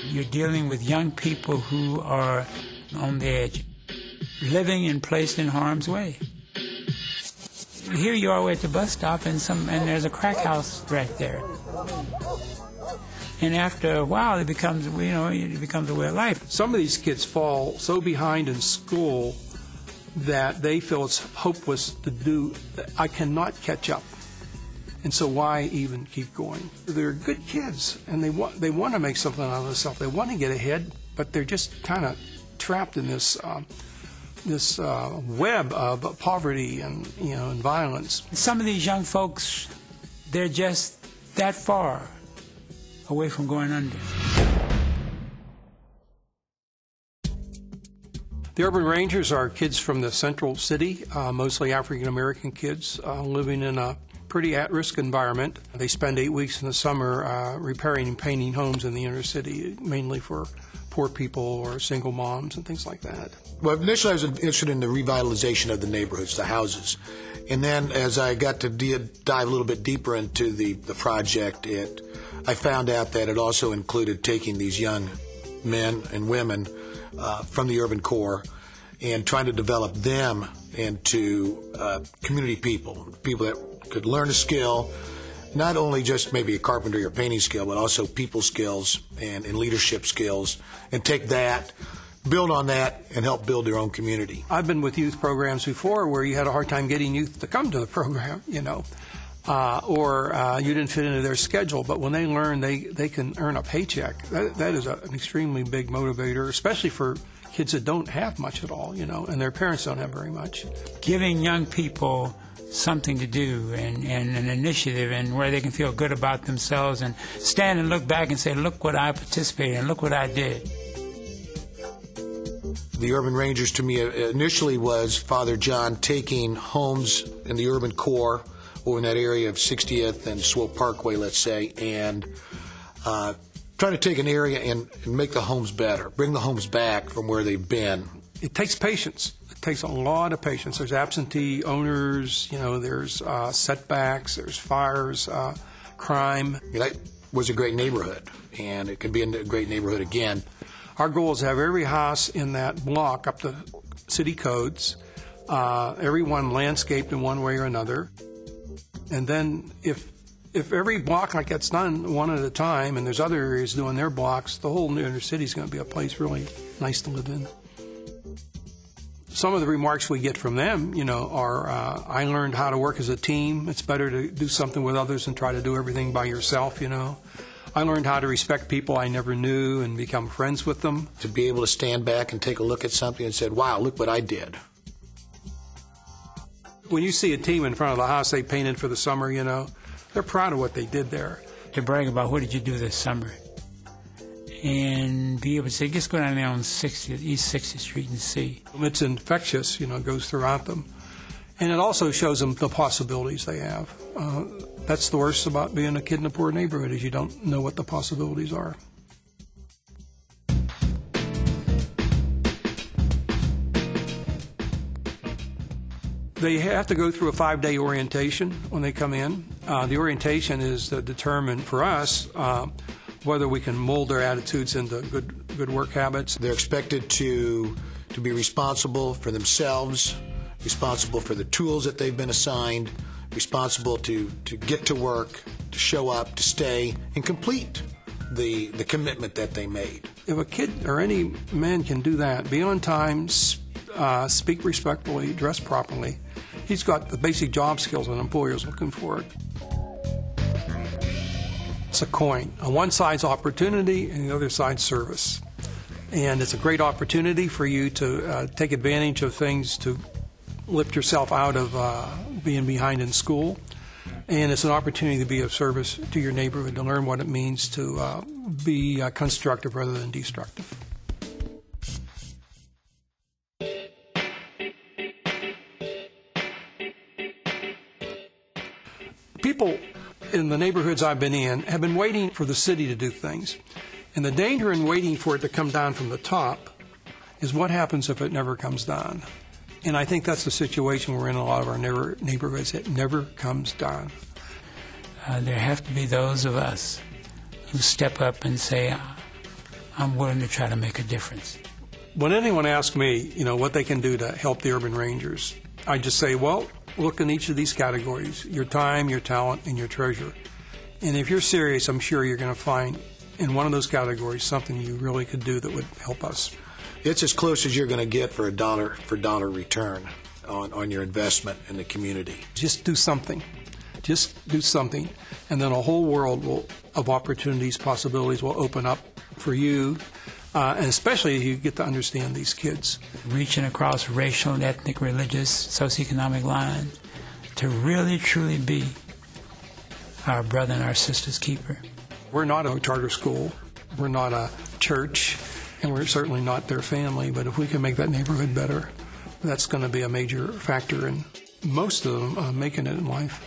You're dealing with young people who are on the edge, living and placed in harm's way. Here you are at the bus stop, and there's a crack house right there. And after a while, it becomes a way of life. Some of these kids fall so behind in school that they feel it's hopeless to do. I cannot catch up. And so why even keep going? They're good kids, and they want to make something out of themselves. They want to get ahead, but they're just kind of trapped in this web of poverty and and violence. Some of these young folks, they're just that far away from going under. The Urban Rangers are kids from the central city, mostly African-American kids living in a pretty at-risk environment. They spend 8 weeks in the summer repairing and painting homes in the inner city, mainly for poor people or single moms and things like that. Well, initially I was interested in the revitalization of the neighborhoods, the houses. And then as I got to dive a little bit deeper into the project, I found out that it also included taking these young men and women from the urban core and trying to develop them into community people that could learn a skill, not only just maybe a carpentry or painting skill, but also people skills and leadership skills, and take that, build on that, and help build their own community. I've been with youth programs before where you had a hard time getting youth to come to the program, or you didn't fit into their schedule. But when they learn they can earn a paycheck, that is an extremely big motivator, especially for kids that don't have much at all, and their parents don't have very much. Giving young people something to do and an initiative, and where they can feel good about themselves and stand and look back and say, look what I participated in, look what I did. The Urban Rangers to me initially was Father John taking homes in the urban core over in that area of 60th and Swope Parkway, let's say, and trying to take an area and make the homes better, bring the homes back from where they've been. It takes patience. It takes a lot of patience. There's absentee owners, there's setbacks, there's fires, crime. That was a great neighborhood, and it could be a great neighborhood again. Our goal is to have every house in that block up to city codes, every one landscaped in one way or another. And then if every block like that's done one at a time, and there's other areas doing their blocks, the whole inner city is going to be a place really nice to live in. Some of the remarks we get from them, are, I learned how to work as a team. It's better to do something with others than try to do everything by yourself, I learned how to respect people I never knew and become friends with them. To be able to stand back and take a look at something and say, wow, look what I did. When you see a team in front of the house they painted for the summer, they're proud of what they did there. To brag about what did you do this summer, and be able to say, just go down there on East 60th Street and see. It's infectious, it goes throughout them. And it also shows them the possibilities they have. That's the worst about being a kid in a poor neighborhood, is you don't know what the possibilities are. They have to go through a 5-day orientation when they come in. The orientation is to determine for us whether we can mold their attitudes into good work habits. They're expected to be responsible for themselves, responsible for the tools that they've been assigned, responsible to get to work, to show up, to stay, and complete the commitment that they made. If a kid or any man can do that, be on time, speak respectfully, dress properly, he's got the basic job skills an employer is looking for. It's a coin. On one side's opportunity and the other side's service. And it's a great opportunity for you to take advantage of things to lift yourself out of being behind in school. And it's an opportunity to be of service to your neighborhood, to learn what it means to be constructive rather than destructive. People in the neighborhoods I've been in have been waiting for the city to do things. And the danger in waiting for it to come down from the top is what happens if it never comes down. And I think that's the situation we're in a lot of our neighborhoods. It never comes down. There have to be those of us who step up and say, I'm willing to try to make a difference. When anyone asks me, what they can do to help the Urban Rangers, I just say, well, look in each of these categories: your time, your talent, and your treasure. And if you're serious, I'm sure you're going to find in one of those categories something you really could do that would help us. It's as close as you're going to get for a dollar for dollar return on your investment in the community. Just do something. Just do something. And then a whole world of opportunities, possibilities will open up for you, and especially if you get to understand these kids. Reaching across racial and ethnic, religious, socioeconomic lines to really, truly be our brother and our sister's keeper. We're not a charter school. We're not a church. And we're certainly not their family. But if we can make that neighborhood better, that's going to be a major factor in most of them making it in life.